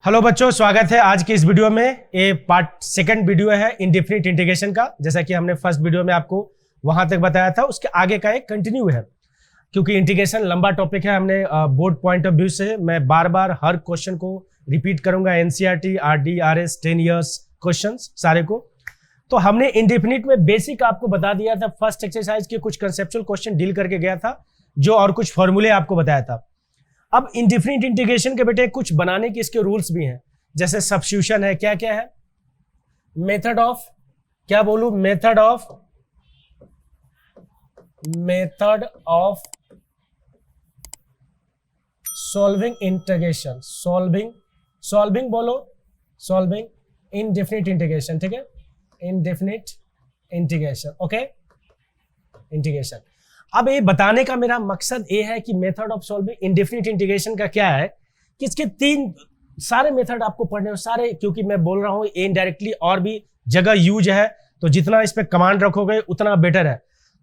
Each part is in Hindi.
हेलो बच्चों, स्वागत है आज की इस वीडियो में। ये पार्ट सेकंड वीडियो है इंडेफिनिट इंटीग्रेशन का। जैसा कि हमने फर्स्ट वीडियो में आपको वहां तक बताया था, उसके आगे का एक कंटिन्यू है। क्योंकि इंटीग्रेशन लंबा टॉपिक है, हमने बोर्ड पॉइंट ऑफ व्यू से मैं बार बार हर क्वेश्चन को रिपीट करूंगा। NCERT, RD, RS 10 years question सारे को। तो हमने इंडेफिनिट में बेसिक आपको बता दिया था, फर्स्ट एक्सरसाइज के कुछ कंसेप्चुअल क्वेश्चन डील करके गया था, जो और कुछ फॉर्मूले आपको बताया था। अब इंडेफिनिट इंटीग्रेशन के बेटे कुछ बनाने के इसके रूल्स भी हैं, जैसे सब्स्टिट्यूशन है। क्या क्या है? मेथड ऑफ, क्या बोलूं, method of solving integration, solving बोलो, सॉल्विंग इंडेफिनिट इंटीग्रेशन। ठीक है, इंडेफिनिट इंटीग्रेशन। Okay, integration. अब ये बताने का मेरा मकसद ये है कि method of solving indefinite integration का क्या है कि इसके तीन सारे मेथड आपको पढ़ने हो सारे, क्योंकि मैं बोल रहा हूं इनडायरेक्टली और भी जगह यूज है, तो जितना इस पे कमांड रखोगे उतना बेटर है।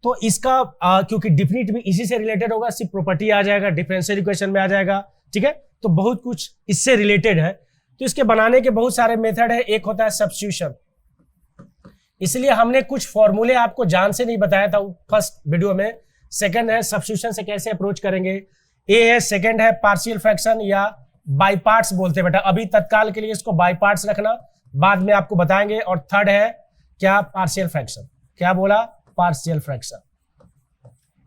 तो इसका क्योंकि डिफिनिट भी इसी से रिलेटेड होगा, सिर्फ प्रॉपर्टी आ जाएगा, डिफरेंशियल इक्वेशन में आ जाएगा। ठीक है, तो बहुत कुछ इससे रिलेटेड है। तो इसके बनाने के बहुत सारे मेथड है। एक होता है सब्स्टिट्यूशन, इसलिए हमने कुछ फॉर्मूले आपको जान से नहीं बताया था फर्स्ट वीडियो में। सेकंड है सब्स्टिट्यूशन से कैसे अप्रोच करेंगे, ए है। सेकंड है पार्शियल फ्रैक्शन या बाय पार्ट्स बोलते हैं बेटा, अभी तत्काल के लिए इसको बाय पार्ट्स रखना, बाद में आपको बताएंगे। और थर्ड है क्या? Partial fraction. क्या बोला? Partial fraction.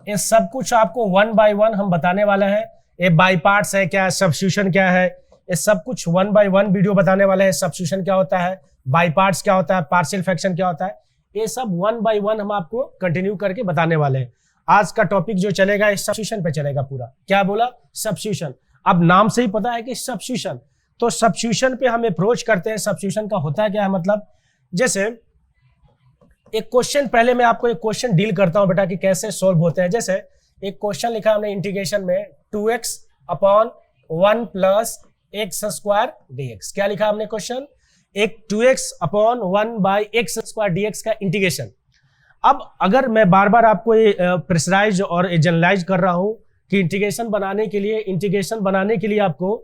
ये सब कुछ आपको वन बाय वन हम बताने वाले हैं। ये बाय पार्ट्स है क्या, सब्स्टिट्यूशन क्या है, ये सब कुछ वन बाय वन वीडियो बताने वाले हैं। सब्स्टिट्यूशन क्या होता है, बाय पार्ट्स क्या होता है, पार्शियल फ्रैक्शन क्या होता है, ये सब वन बाय वन हम आपको कंटिन्यू करके बताने वाले हैं। आज का टॉपिक जो चलेगा सब्स्टिट्यूशन पे चलेगा पूरा। क्या बोला? सब्स्टिट्यूशन। अब नाम से ही पता है कि सब्स्टिट्यूशन, तो सब्स्टिट्यूशन पे हम अप्रोच करते हैं। सब्स्टिट्यूशन का होता है क्या है, मतलब जैसे एक क्वेश्चन, पहले मैं आपको एक क्वेश्चन डील करता हूं बेटा कि कैसे सोल्व होते हैं। जैसे एक क्वेश्चन लिखा हमने इंटीग्रेशन में 2x upon 1 plus x square dx। क्या लिखा हमने क्वेश्चन? एक 2x upon 1 by x square dx का इंटीग्रेशन। अब अगर मैं बार बार आपको ये प्रेशराइज और जनरलाइज कर रहा हूं कि इंटीग्रेशन बनाने के लिए आपको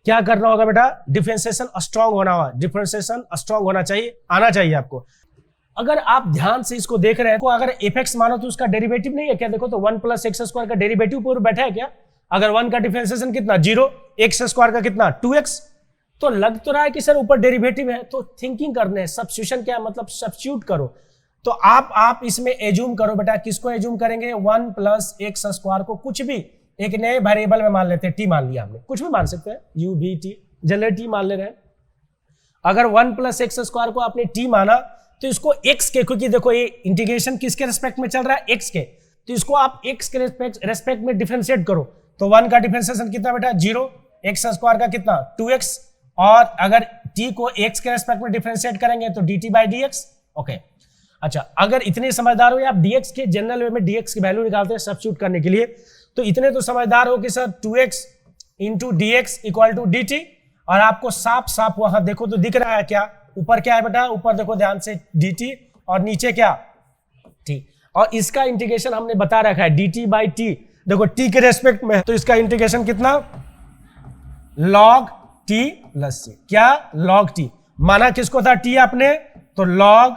क्या करना होगा बेटा? डिफरेंशिएशन स्ट्रांग होना होगा, डिफरेंशिएशन स्ट्रांग होना चाहिए, आना चाहिए आपको। अगर आप ध्यान से इसको देख रहे हैं, तो अगर एफ मानो तो उसका डेरिवेटिव नहीं है क्या? देखो तो 1 प्लस एक्स स्क्वायर का डेरिवेटिव पूरा बैठा है क्या? अगर 1 का डिफरेंशिएशन कितना? 0, एक्स स्क्वायर का कितना? 2x। तो लग तो रहा है कि सर ऊपर डेरिवेटिव है, तो थिंकिंग करने हैं। सब्स्टिट्यूशन क्या मतलब? सब्स्टिट्यूट करो। तो आप इसमें एज्यूम करो बेटा, किसको एज्यूम करेंगे? 1 प्लस एक्स स्क्वायर को कुछ भी एक नए वेरिएबल में मान लेते हैं। टी मान लिया हमने, कुछ भी मान सकते हैं, यू भी टी, जनरल टी मान ले रहे हैं। अगर 1 प्लस एक्स स्क्वायर को आपने टी माना, तो इसको एक्स के, क्योंकि देखो ये इंटीग्रेशन किसके रेस्पेक्ट में चल रहा है? एक्स के, तो इसको आप एक्स के रेस्पेक्ट में डिफरेंशिएट करो। तो 1 का डिफरेंशिएशन कितना बेटा? 0, एक्स स्क्वायर का कितना? 2x। और अगर t को x के रेस्पेक्ट में डिफरेंशिएट करेंगे तो dt बाई dx। ओके, अच्छा, अगर इतने समझदार हो या आप dx के जनरल वे में dx की वैल्यू निकालते हैं सब्स्टिट्यूट करने के लिए, तो इतने तो समझदार हो कि sir 2x into dx equal to dt। और आपको साफ साफ वहां देखो तो दिख रहा है क्या? ऊपर क्या है बेटा? ऊपर देखो ध्यान से, dt, और नीचे क्या? t। और इसका इंटीग्रेशन हमने बता रखा है dt बाई t। देखो t के रेस्पेक्ट में, तो इसका इंटीग्रेशन कितना? log t plus c। क्या? log t। माना किसको था t आपने? तो log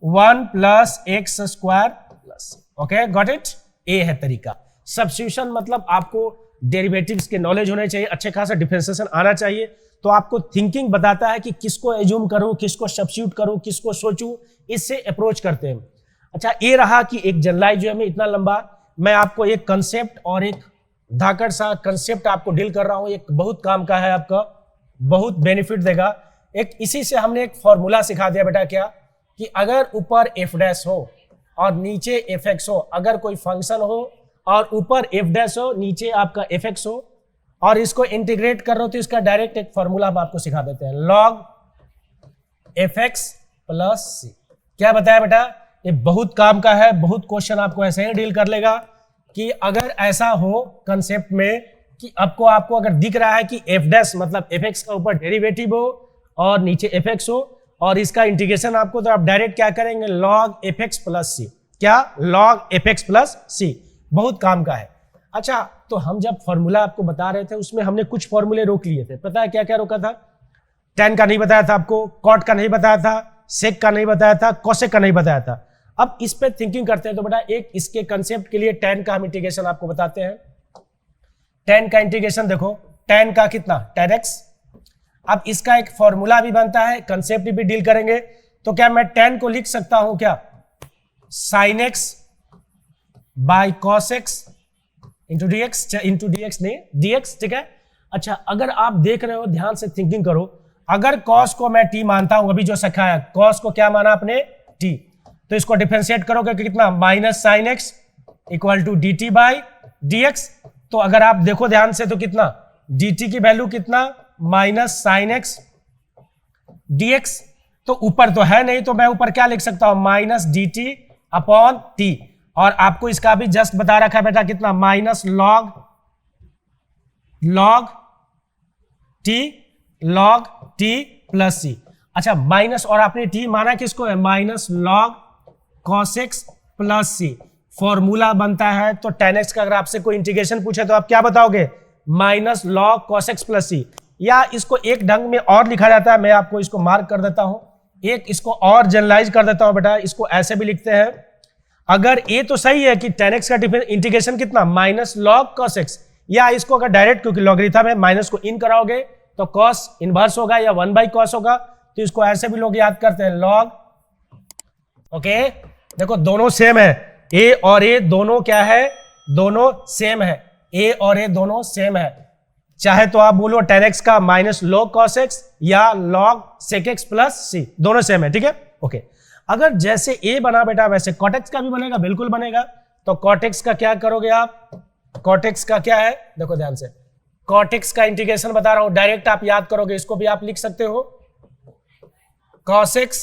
1 plus x square plus. Okay, got it? ए है तरीका। सब्स्टिट्यूशन मतलब आपको डेरिवेटिव्स के नॉलेज होने चाहिए, अच्छे खासा डिफरेंशिएशन आना चाहिए। तो आपको थिंकिंग बताता है कि किसको एज्यूम करूं, किसको सब्स्टिट्यूट करूं, किसको सोचूं, इससे अप्रोच करते हैं। अच्छा, ये रहा कि एक जनरलाइज जो है मैं इतना लंबा, मैं आपको एक कंसेप्ट और एक धाकड़ सा कंसेप्ट आपको डील कर रहा हूं। एक बहुत काम का है, आपका बहुत बेनिफिट देगा। एक इसी से हमने एक फॉर्मूला सिखा दिया बेटा, क्या कि अगर ऊपर एफ डैश हो और नीचे एफ एक्स हो, अगर कोई फंक्शन हो और ऊपर एफ डैश हो, नीचे आपका एफ एक्स हो, और इसको इंटीग्रेट कर रहे हो, तो इसका डायरेक्ट एक फॉर्मूला हम आपको सिखा देते हैं, log एफ एक्स प्लस सी। क्या बताया बेटा? ये बहुत काम का है, बहुत क्वेश्चन आपको ऐसे ही डील कर लेगा कि अगर ऐसा हो कंसेप्ट में कि आपको अगर दिख रहा है कि एफ डैश मतलब एफ एक्स का ऊपर डेरिवेटिव हो और नीचे एफ एक्स हो, और इसका इंटीग्रेशन आपको, तो आप डायरेक्ट क्या करेंगे? log एफ एक्स प्लस सी। क्या? log एफ एक्स प्लस सी। बहुत काम का है। अच्छा, तो हम जब फॉर्मूला आपको बता रहे थे, उसमें हमने कुछ फॉर्मूले रोक लिए थे। पता है क्या क्या रोका था? tan का नहीं बताया था आपको, cot का नहीं बताया था, sec का नहीं बताया था, cosec का नहीं बताया था। अब इस पे थिंकिंग करते हैं तो बेटा एक इसके कंसेप्ट के लिए tan का हम इंटीग्रेशन आपको बताते हैं। tan का इंटीग्रेशन देखो, tan का कितना, tan x। अब इसका एक फॉर्मूला भी बनता है, कंसेप्ट भी डील करेंगे। तो क्या मैं tan को लिख सकता हूं क्या, sin x by cos x into dx नहीं dx, ठीक है। अच्छा अगर आप देख रहे हो, ध्यान से थिंकिंग करो, अगर cos को मैं t मानता हूं, अभी जो सिखाया cos को क्या माना आपने, t, तो इसको डिफरेंशिएट करोगे कि कितना, minus sine x equal to d t by d x. तो अगर आप देखो ध्यान से तो कितना, dt की वैल्यू कितना, minus sine x D x. तो ऊपर तो है नहीं, तो मैं ऊपर क्या लिख सकता हूं, minus D T upon T. और आपको इसका भी जस्ट बता रखा है बेटा कितना, minus log t plus c. अच्छा माइनस, और आपने टी माना किसको है, minus log cos x plus c. Formula बनता है तो tan x का अगर आपसे कोई इंटीग्रेशन पूछे तो आप क्या बताओगे, minus log cos x plus c. या इसको एक ढंग में और लिखा जाता है, मैं आपको इसको मार्क कर देता हूं, एक इसको और जनरलाइज कर देता हूं बेटा, इसको ऐसे भी लिखते हैं। अगर ये तो सही है कि tan x का इंटीग्रेशन कितना, माइनस लॉग cos x, या इसको अगर डायरेक्ट, क्योंकि लॉगरिथम में माइनस को इन कराओगे तो cos इनवर्स होगा या 1/cos होगा, तो इसको ऐसे भी लोग याद करते हैं, लॉग। ओके देखो दोनों सेम है, a और a दोनों क्या है, दोनों सेम है, a और a दोनों सेम है। चाहे तो आप बोलो tan x का माइनस log cos x या log sec x प्लस सी, दोनों सेम है, ठीक है। ओके अगर जैसे a बना बेटा वैसे cot x का भी बनेगा, बिल्कुल बनेगा। तो cot x का क्या करोगे आप, cot x का क्या है, देखो ध्यान से, cot x का इंटीग्रेशन बता रहा हूं, डायरेक्ट आप याद करोगे, इसको भी आप लिख सकते हो cos x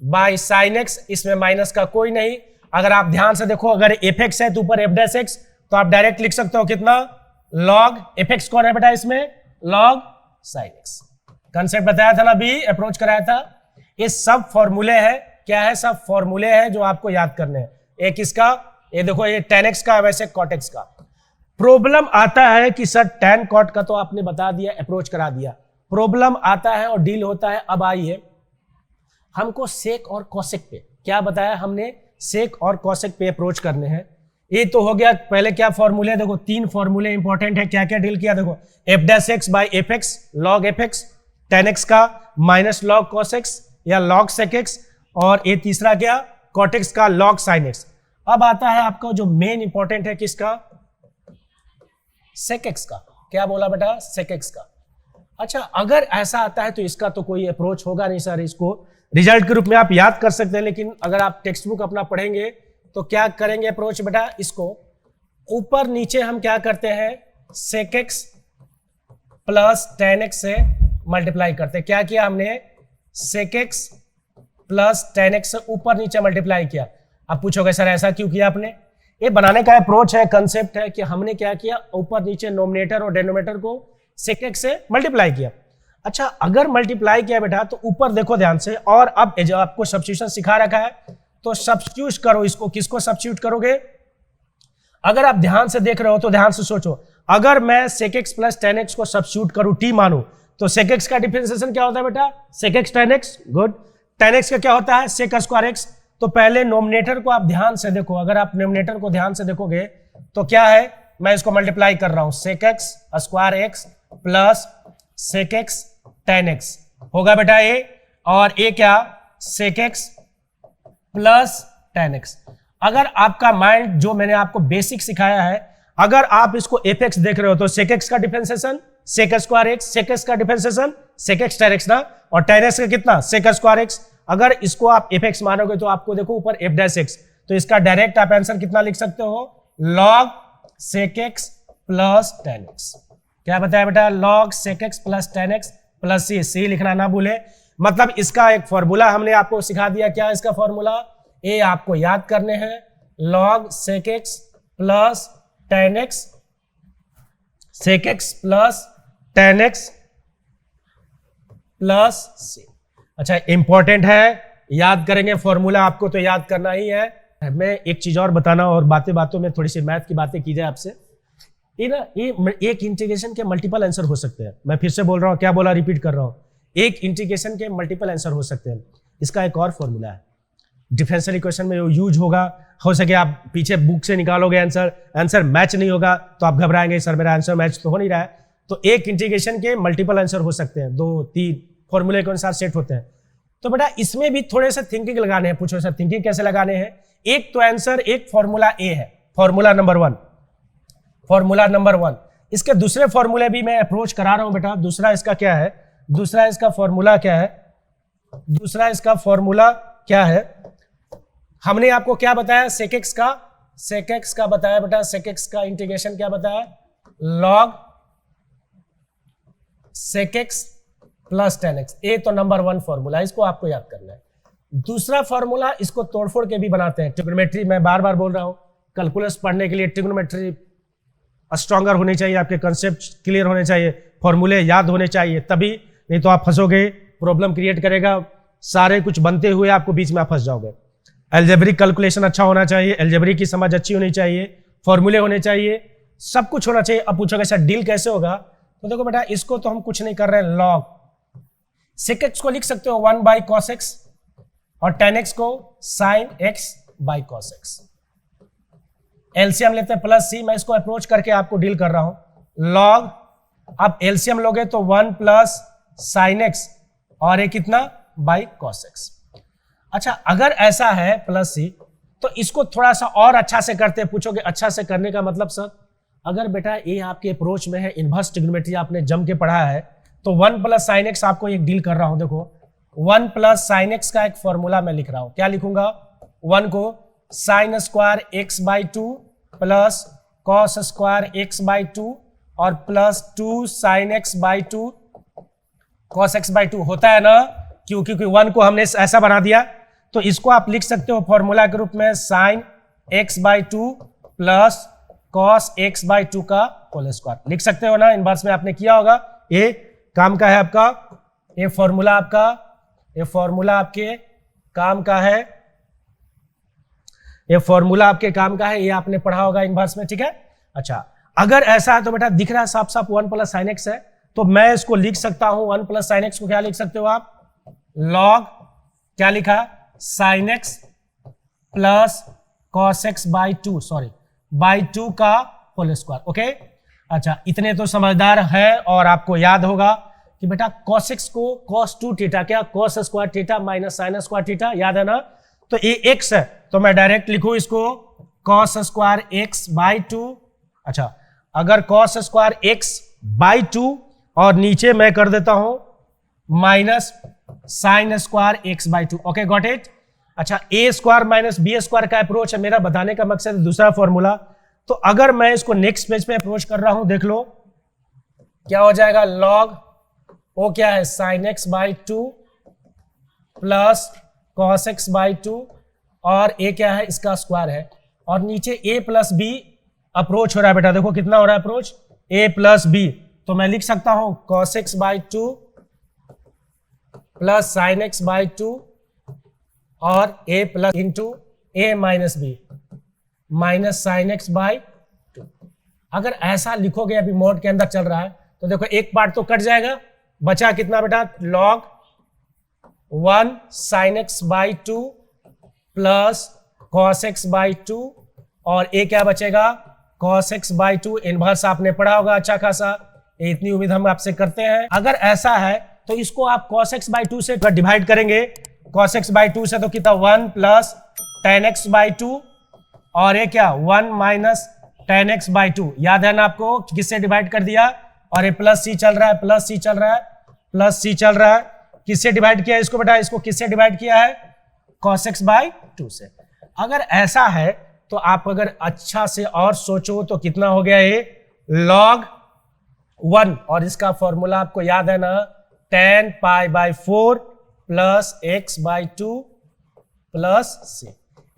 by sin x, इसमें माइनस का कोई नहीं। अगर आप ध्यान से देखो, अगर fx है तो ऊपर f डैश x, तो आप डायरेक्ट लिख सकते हो कितना, log fx कौन है बेटा इसमें, log sin x। कंसेप्ट बताया था ना, अभी अप्रोच कराया था। ये सब फॉर्मूले हैं, क्या है, सब फॉर्मूले हैं जो आपको याद करने हैं। एक इसका, ये देखो ये tan x का, वैसे cot x का। प्रॉब्लम आता है कि सर tan cot का तो आपने बता दिया, अप्रोच करा दिया, प्रॉब्लम आता है और डील होता है। अब आइए हमको सेक और कॉसेक पे, क्या बताया हमने, सेक और कॉसेक पे अप्रोच करने हैं। ये तो हो गया, पहले क्या फॉर्मूले, देखो 3 फॉर्मूले इंपॉर्टेंट है, क्या क्या डील किया, देखो F dash x by F x log F x, ten x का माइनस लॉग कॉस एक्स या लॉग सेक एक्स, और ये तीसरा क्या, कॉट एक्स का लॉग साइन एक्स। अब आता है आपका जो मेन इंपॉर्टेंट है किसका, सेक एक्स का। क्या बोला बेटा, सेक एक्स का। अच्छा अगर ऐसा आता है तो इसका तो कोई अप्रोच होगा नहीं सर, इसको रिजल्ट के रूप में आप याद कर सकते हैं, लेकिन अगर आप टेक्स्ट बुक अपना पढ़ेंगे तो क्या करेंगे अप्रोच बेटा, इसको ऊपर नीचे हम क्या करते हैं, sec x plus ten x से मल्टीप्लाई करते हैं। क्या किया हमने, sec x plus ten x से ऊपर नीचे मल्टीप्लाई किया। अब पूछोगे सर ऐसा क्यों किया आपने, ये बनाने का अप्रोच है, कंसेप्ट है कि हमने क्या किया, ऊपर नीचे नोमिनेटर और डिनोमिनेटर को सेक एक्स से मल्टीप्लाई किया। अच्छा अगर मल्टीप्लाई किया बेटा तो ऊपर देखो ध्यान से, और अब जो आपको सब्स्टिट्यूशन सिखा रखा है तो सब्स्टिट्यूट करो इसको, किसको सब्स्टिट्यूट करोगे, अगर आप ध्यान से देख रहे हो तो ध्यान से सोचो, अगर मैं sec x plus ten x को सब्स्टिट्यूट करूं, टी मानू, तो सेक एक्स का डिफरेंशिएशन क्या होता है बेटा, sec x ten x, good. Ten x का क्या होता है, सेक स्क्वायर एक्स। तो पहले नोमिनेटर को आप ध्यान से देखो, अगर आप नोमिनेटर को ध्यान से देखोगे तो क्या है, मैं इसको मल्टीप्लाई कर रहा हूं, sec x square x plus sec x ten x होगा बेटा ये, और ये क्या, sec x plus ten x. अगर आपका माइंड, जो मैंने आपको बेसिक सिखाया है, अगर आप इसको एफ एक्स देख रहे हो तो सेक एक्स का differentiation sec square x, sec x का differentiation sec x ten x ना, और टेन एक्स का कितना, सेक स्क्वायर एक्स। अगर इसको आप एफ एक्स मानोगे तो आपको देखो ऊपर एफ डैश एक्स, तो इसका डायरेक्ट आप आंसर कितना लिख सकते हो, log sec x plus ten x. क्या बताया बेटा, log sec x plus ten x plus c, c लिखना ना भूले। मतलब इसका एक फॉर्मूला हमने आपको सिखा दिया, क्या इसका फॉर्मूला, ये आपको याद करने हैं, log sec x plus ten x, sec x plus ten x plus c. अच्छा इंपॉर्टेंट है, याद करेंगे फॉर्मूला, आपको तो याद करना ही है। मैं एक चीज और बताना, और बातें बातों में थोड़ी सी मैथ की बातें की जाए आपसे। ये ना, ये एक इंटीग्रेशन के मल्टीपल आंसर हो सकते हैं। मैं फिर से बोल रहा हूं, क्या बोला, रिपीट कर रहा हूं, एक इंटीग्रेशन के मल्टीपल आंसर हो सकते हैं। इसका एक और फॉर्मूला है, डिफरेंशियल इक्वेशन में यूज होगा। हो सके आप पीछे बुक से निकालोगे आंसर मैच नहीं होगा तो आप घबराएंगे, सर मेरा आंसर मैच तो हो नहीं रहा है। तो एक इंटीग्रेशन के मल्टीपल आंसर हो सकते हैं, 2 3 फॉर्मूले के अनुसार सेट होते हैं। तो बेटा इसमें भी थोड़े से थिंकिंग लगाने हैं। पूछो सर थिंकिंग कैसे लगाने हैं? एक तो आंसर, एक फॉर्मूला ए है, फॉर्मूला नंबर 1, फॉर्मूला नंबर 1। इसके दूसरे फॉर्मूले भी मैं अप्रोच करा रहा हूं बेटा। दूसरा इसका क्या है? दूसरा इसका फॉर्मूला क्या है? दूसरा इसका फॉर्मूला क्या है? हमने आपको क्या बताया? सेक एक्स का बताया बेटा। सेक एक्स का इंटीग्रेशन क्या बताया? Log sec x plus ten x. ए तो नंबर 1 फॉर्मूला, इसको आपको याद करना है। दूसरा फॉर्मूला इसको तोड़फोड़ के भी बनाते हैं। ट्रिग्नोमेट्री, मैं बार बार बोल रहा हूं, कैलकुलस पढ़ने के लिए ट्रिग्नोमेट्री स्ट्रॉन्गर होनी चाहिए, आपके कंसेप्ट क्लियर होने चाहिए, फॉर्मूले याद होने चाहिए, तभी, नहीं तो आप फंसोगे, प्रॉब्लम क्रिएट करेगा, सारे कुछ बनते हुए आपको बीच में आप फंस जाओगे। एल्जेब्रिक कैलकुलेशन अच्छा होना चाहिए, एल्जेब्रिक की समझ अच्छी होनी चाहिए, फॉर्मूले होने चाहिए, सब कुछ होना चाहिए। अब पूछोगे सर डील कैसे होगा? तो देखो बेटा इसको तो हम कुछ नहीं कर रहे हैं। लॉग सेक एक्स को लिख सकते हो 1 बाई कॉस एक्स और टेन एक्स को sign x by cos x. LCM लेते हैं प्लस सी, मैं इसको अप्रोच करके आपको डील कर रहा हूं। लॉग, अब एलसीएम लोगे तो 1 प्लस साइन एक्स और एक कितना बाई कॉस एक्स। अच्छा अगर ऐसा है प्लस सी, तो इसको थोड़ा सा और अच्छा से करते हैं। पूछोगे अच्छा से करने का मतलब सर, अगर बेटा ये आपके अप्रोच में है, इनवर्स ट्रिग्नोमेट्री आपने जम के पढ़ा है, तो 1 प्लस साइन एक्स आपको एक डील कर रहा हूं। देखो 1 प्लस साइन एक्स का एक फॉर्मूला मैं लिख रहा हूं। क्या लिखूंगा? 1 को sine square x by 2 plus cos square x by 2 और plus 2 sign x by 2 cos x by 2 होता है ना, क्योंकि 1 को हमने ऐसा बना दिया। तो इसको आप लिख सकते हो फॉर्मूला के रूप में sign x by 2 plus cos x by 2 का होल स्क्वायर लिख सकते हो ना। इनवर्स में आपने किया होगा, ये काम का है आपका, ये फॉर्मूला आपका, ये फॉर्मूला आपके काम का है, ये फॉर्मूला आपके काम का है, ये आपने पढ़ा होगा इनवर्स में, ठीक है। अच्छा अगर ऐसा है तो बेटा दिख रहा है साफ साफ 1 प्लस साइन एक्स है, तो मैं इसको लिख सकता हूं 1 प्लस साइन एक्स को क्या लिख सकते हो आप? लॉग क्या लिखा? Sign x plus cos x by 2, sorry by 2 का होल स्क्वायर। ओके अच्छा इतने तो समझदार है और आपको याद होगा कि बेटा cos x को cos 2 थीटा, क्या cos square theta minus sine square theta, याद है ना। तो ये x है तो मैं डायरेक्ट लिखूं इसको cos स्क्वायर x बाई 2। अच्छा अगर cos स्क्वायर x बाई 2 और नीचे मैं कर देता हूं minus sine square x by 2। Okay got it. अच्छा a square minus b square का अप्रोच है, मेरा बताने का मकसद दूसरा फॉर्मूला। तो अगर मैं इसको नेक्स्ट पेज पे अप्रोच कर रहा हूं, देख लो क्या हो जाएगा। लॉग ओ क्या है? Sign x by 2 plus cos x by 2 और ए क्या है? इसका स्क्वायर है, और नीचे a प्लस बी अप्रोच हो रहा है बेटा। देखो कितना हो रहा है अप्रोच, a प्लस बी। तो मैं लिख सकता हूं cos x by 2 plus sine x by 2 और a plus into a minus b minus sine x by 2। अगर ऐसा लिखोगे, अभी मोड के अंदर चल रहा है, तो देखो एक पार्ट तो कट जाएगा, बचा कितना बेटा? Log 1 sign x by 2 plus cos x by 2 और ए क्या बचेगा? Cos x by 2। इनवर्स आपने पढ़ा होगा अच्छा खासा, इतनी उम्मीद हम आपसे करते हैं। अगर ऐसा है तो इसको आप cos x बाई 2 से डिवाइड करेंगे। cos x बाई 2 से तो कितना 1 प्लस टेन एक्स बाई 2 और ये क्या 1 माइनस टेन एक्स बाई 2। याद है ना आपको किससे डिवाइड कर दिया? और ये प्लस सी चल रहा है, प्लस सी चल रहा है, प्लस सी चल रहा है। किससे डिवाइड किया इसको बेटा? इसको किससे डिवाइड किया है? cos x बाई 2 से। अगर ऐसा है तो आप अगर अच्छा से और सोचो तो कितना हो गया ये? log 1, और इसका फॉर्मूला आपको याद है ना, tan pi by 4 plus x by 2 plus c.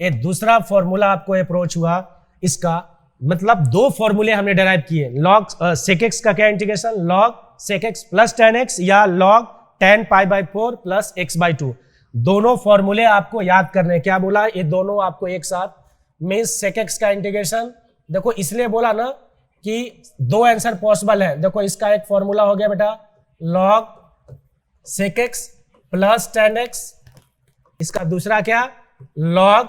ये दूसरा फॉर्मूला आपको अप्रोच हुआ। इसका मतलब 2 फॉर्मूले हमने डेराइव किए। लॉग सेक एक्स का क्या integration? Log sec x plus ten x या log tan pi by 4 plus x by 2। दोनों फॉर्मूले आपको याद करने। क्या बोला? ये दोनों आपको एक साथ, मीन्स सेक एक्स का इंटीग्रेशन। देखो इसलिए बोला ना कि 2 आंसर पॉसिबल है। देखो इसका एक फॉर्मूला हो गया बेटा log sec x plus tan x, इसका दूसरा क्या log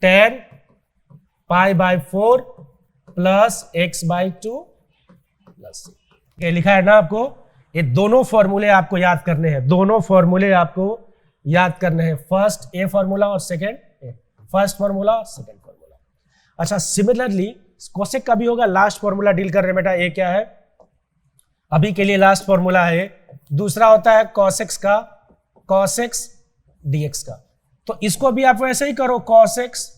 tan pi by 4 plus x by 2 plus ये लिखा है ना आपको। ये दोनों फॉर्मूले आपको याद करने हैं, दोनों फॉर्मूले आपको याद करने हैं, फर्स्ट ए फॉर्मूला और सेकेंड ए, फर्स्ट फॉर्मूला सेकेंड फॉर्मूला। अच्छा सिमिलरली कोसेक का भी होगा, लास्ट फॉर्मूला डील कर रहे हैं बेटा। ये क्या है अभी के लिए लास्ट फॉर्मूला है। दूसरा होता है cos x का, cos x dx का। तो इसको भी आप वैसे ही करो cos x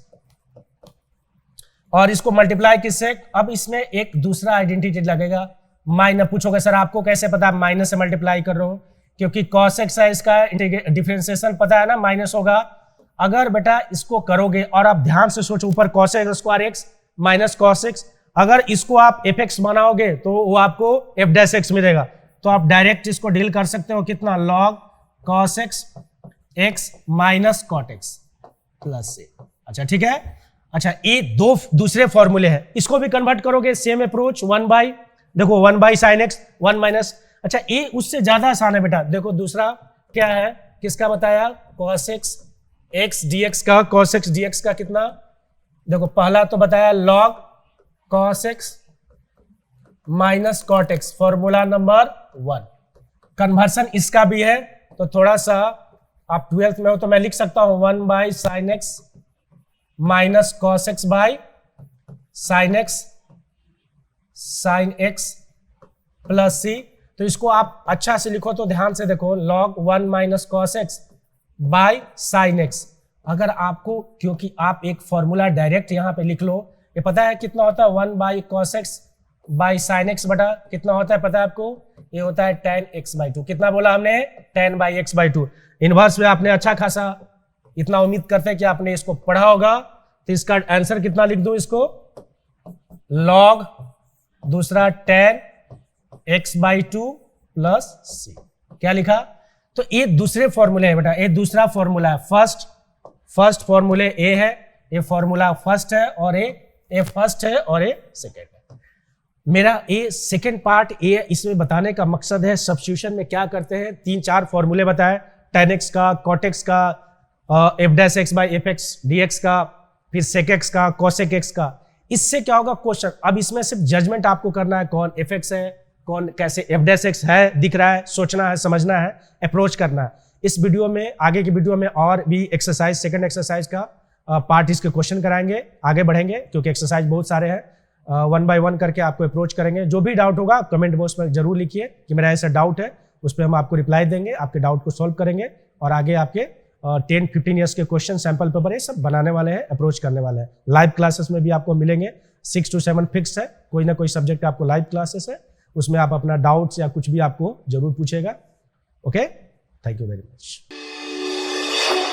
और इसको मल्टीप्लाई किससे, अब इसमें एक दूसरा आइडेंटिटी लगेगा माइनस। पूछोगे सर आपको कैसे पता माइनस से मल्टीप्लाई कर रहा हूं, क्योंकि cos x है, इसका डिफरेंशिएशन पता है ना, माइनस होगा। अगर बेटा इसको करोगे और आप ध्यान से सोचो, ऊपर cos square x minus cos x, अगर इसको आप fx बनाओगे तो वो आपको f डैश x मिलेगा। तो आप डायरेक्ट इसको डील कर सकते हो कितना, log cos x minus cot x plus से। अच्छा ठीक है। अच्छा ये दो दूसरे फॉर्मूले हैं, इसको भी कन्वर्ट करोगे सेम अप्रोच, 1 बाई, देखो 1 बाई साइन एक्स 1 माइनस। अच्छा ये उससे ज्यादा आसान है बेटा, देखो दूसरा क्या है, किसका बताया, cos x dx का, cos x dx का कितना, देखो पहला तो बताया log cos x minus cot x, formula number 1। Conversion इसका भी है, तो थोड़ा सा आप 12th में हो तो मैं लिख सकता हूं 1 by sine x minus cos x by sine x plus c. तो इसको आप अच्छा से लिखो, तो ध्यान से देखो, log 1 minus cos x by sine x. अगर आपको, क्योंकि आप एक फॉर्मूला डायरेक्ट यहां पे लिख लो, ये पता है कितना होता है 1 by cos x by sine x बटा कितना होता है पता है आपको, ये होता है tan x बाई 2। कितना बोला हमने, tan by x by 2। Inverse में आपने अच्छा खासा, इतना उम्मीद करते हैं कि आपने इसको पढ़ा होगा। तो इसका आंसर कितना लिख दूं इसको, log दूसरा tan x बाई 2 प्लस सी। क्या लिखा, तो ये दूसरे फॉर्मूले है बेटा, ये दूसरा फॉर्मूला है। फर्स्ट फॉर्मूले ए है, ये फॉर्मूला फर्स्ट है, और ये फर्स्ट है और ये सेकेंड है। मेरा ये सेकेंड पार्ट ये इसमें बताने का मकसद है, सब्स्टिट्यूशन में क्या करते हैं, 3-4 फॉर्मूले बताए, tan x का, cot x का, f dash x by F x dx का, फिर sec x का, cosec x का। इससे क्या होगा क्वेश्चन, अब इसमें सिर्फ जजमेंट आपको करना है, कौन एफ एक्स है, कौन कैसे f डैश x है, दिख रहा है, सोचना है, समझना है, अप्रोच करना है। इस वीडियो में, आगे की वीडियो में और भी एक्सरसाइज, सेकंड एक्सरसाइज का पार्ट इसके क्वेश्चन कराएंगे, आगे बढ़ेंगे, क्योंकि एक्सरसाइज बहुत सारे हैं, 1 बाय 1 करके आपको अप्रोच करेंगे। जो भी डाउट होगा कमेंट बॉक्स में जरूर लिखिए कि मेरा ऐसा डाउट है, उस पर हम आपको रिप्लाई देंगे, आपके डाउट को सॉल्व करेंगे, और आगे आपके 10-15 ईयर्स के क्वेश्चन सैंपल पेपर ये सब बनाने वाले हैं, अप्रोच करने वाले हैं। लाइव क्लासेस में भी आपको मिलेंगे, 6 to 7 फिक्स है, कोई ना कोई सब्जेक्ट आपको लाइव क्लासेस है, उसमें आप अपना डाउट्स या कुछ भी आपको जरूर पूछेगा। Okay, thank you very much.